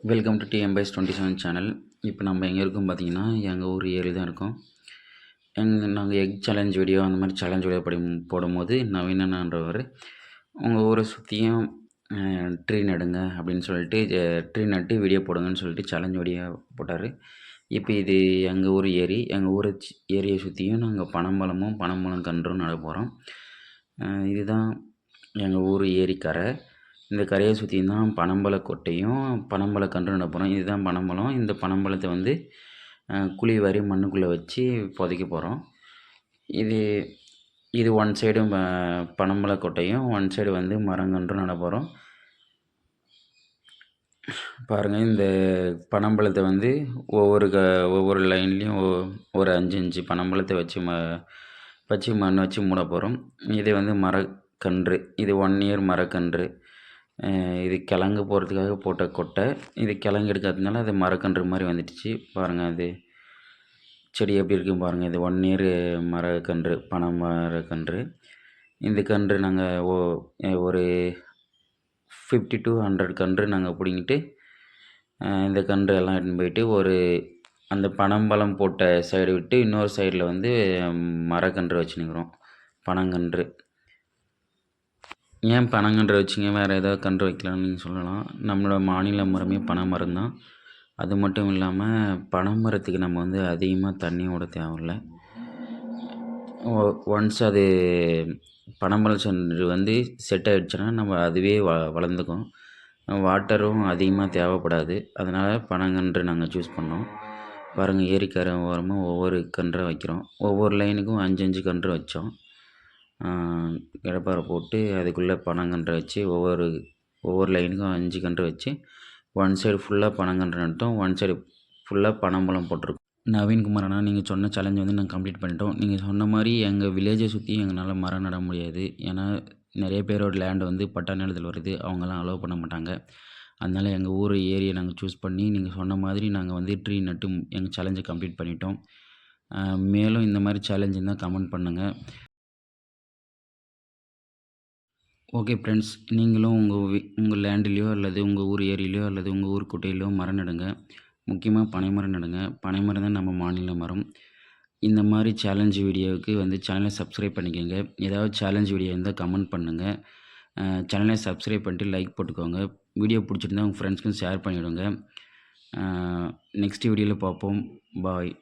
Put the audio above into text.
Welcome to டிஎம்பிஎஸ் 27 channel. இப்போ நம்ம எங்கே இருக்கோம் பார்த்தீங்கன்னா, எங்கள் ஊர் ஏரி தான் இருக்கோம். நாங்கள் எக் சேலஞ்ச் வீடியோ அந்த மாதிரி சேலஞ்ச் வீடியோ போடும்போது நவீனன்றவர் உங்கள் ஊரை சுற்றியும் ட்ரீ நடுங்க அப்படின்னு சொல்லிட்டு ட்ரீ நட்டு வீடியோ போடுங்கன்னு சொல்லிட்டு சேலஞ்ச் வீடியோ போட்டார். இப்போ இது எங்கள் ஊர் ஏரி. எங்கள் ஊரை ஏரியை சுற்றியும் நாங்கள் பனம்பழம் கன்றும் நட போகிறோம். இதுதான் எங்கள் ஊர் ஏரிக்கரை. இந்த கரையை சுற்றியும் தான் பனம்பழக்கொட்டையும் பனம்பழக்கன்றும் நட போகிறோம். இதுதான் பனம்பழம். இந்த பனம்பழத்தை வந்து குழி வாரி மண்ணுக்குள்ளே வச்சு புதைக்க போகிறோம். இது ஒன் சைடு பனம்பழக்கொட்டையும் ஒன் சைடு வந்து மரங்கன்றும் நட போகிறோம். பாருங்கள், இந்த பனம்பழத்தை வந்து ஒவ்வொரு லைன்லேயும் ஒரு 5 பனம்பழத்தை வச்சு மண் வச்சு மூட போகிறோம். இது வந்து மரக்கன்று. இது 1 இயர் மரக்கன்று. இது கிழங்கு போடுறதுக்காக போட்ட கொட்டை. இது கிழங்கு எடுக்காததுனால அது மரக்கன்று மாதிரி வந்துடுச்சு. பாருங்கள், அது செடி எப்படி இருக்குன்னு பாருங்கள். இது 1 இயர் மரக்கன்று, பனை மரக்கன்று. இந்த கன்று நாங்கள் ஒரு 50 to 100 கன்று நாங்கள் பிடிங்கிட்டு இந்த கன்று எல்லாம் எடுத்துன்னு போயிட்டு அந்த பனம்பழம் போட்ட சைடு விட்டு இன்னொரு சைடில் வந்து மரக்கன்று வச்சுன்னுக்குறோம். பனங்கன்று. ஏன் பனங்கன்று வச்சிங்க, வேறு ஏதாவது கன்று வைக்கலாம்னு நீங்கள் சொல்லலாம். நம்மளோட மாநில மரமே பனை மரம் தான். அது மட்டும் இல்லாமல் பனை மரத்துக்கு நம்ம வந்து அதிகமாக தண்ணி விட தேவையில்ல. ஒன்ஸ் அது பனம்பழம் சென்று வந்து செட் ஆகிடுச்சுன்னா நம்ம அதுவே வளர்ந்துக்கும். வாட்டரும் அதிகமாக தேவைப்படாது. அதனால் பனங்கன்று நாங்கள் சூஸ் பண்ணோம். பாருங்கள், ஏரிக்கரை ஓரமாக ஒவ்வொரு கன்றை வைக்கிறோம். ஒவ்வொரு லைனுக்கும் 5 கன்று வச்சோம். கடப்பாரை போட்டு அதுக்குள்ளே பனங்கன்றை வச்சு ஒவ்வொரு லைனுக்கும் 5 கன்று வச்சு ஒன் சைடு ஃபுல்லாக பனங்கன்று நட்டோம். ஒன் சைடு ஃபுல்லாக பனம்பழம் போட்டிருக்கோம். நவீன்குமார் அண்ணா, நீங்கள் சொன்ன சேலஞ்சை வந்து நாங்கள் கம்ப்ளீட் பண்ணிட்டோம். நீங்கள் சொன்ன மாதிரி எங்கள் வில்லேஜை சுற்றி எங்களால் மரம் நட முடியாது. ஏன்னா நிறைய பேரோட லேண்டு வந்து பட்டா நிலத்தில் வருது. அவங்கெல்லாம் அலோவ் பண்ண மாட்டாங்க. அதனால் எங்கள் ஊர் ஏரியை நாங்கள் சூஸ் பண்ணி நீங்கள் சொன்ன மாதிரி நாங்கள் வந்து ட்ரீ நட்டு எங்கள் சேலஞ்சை கம்ப்ளீட் பண்ணிட்டோம். மேலும் இந்த மாதிரி சேலஞ்ச் இருந்தால் கமெண்ட் பண்ணுங்கள். ஓகே ஃப்ரெண்ட்ஸ், நீங்களும் உங்கள் லேண்ட்லேயோ அல்லது உங்கள் ஊர் ஏரியிலையோ அல்லது உங்கள் ஊர் குட்டையிலையோ மரம் நடுங்க. முக்கியமாக பனைமரம் நடுங்க. பனைமரம் தான் நம்ம மாநில மரம். இந்த மாதிரி சேலஞ்ச் வீடியோவுக்கு வந்து சேனலை சப்ஸ்கிரைப் பண்ணிக்கோங்க. ஏதாவது சேலஞ்ச் வீடியோ இருந்தால் கமெண்ட் பண்ணுங்கள். சேனலை சப்ஸ்கிரைப் பண்ணிட்டு லைக் போட்டுக்கோங்க. வீடியோ பிடிச்சிருந்தா உங்கள் ஃப்ரெண்ட்ஸ்க்கும் ஷேர் பண்ணிவிடுங்க. நெக்ஸ்ட் வீடியோவில் பார்ப்போம். பாய்.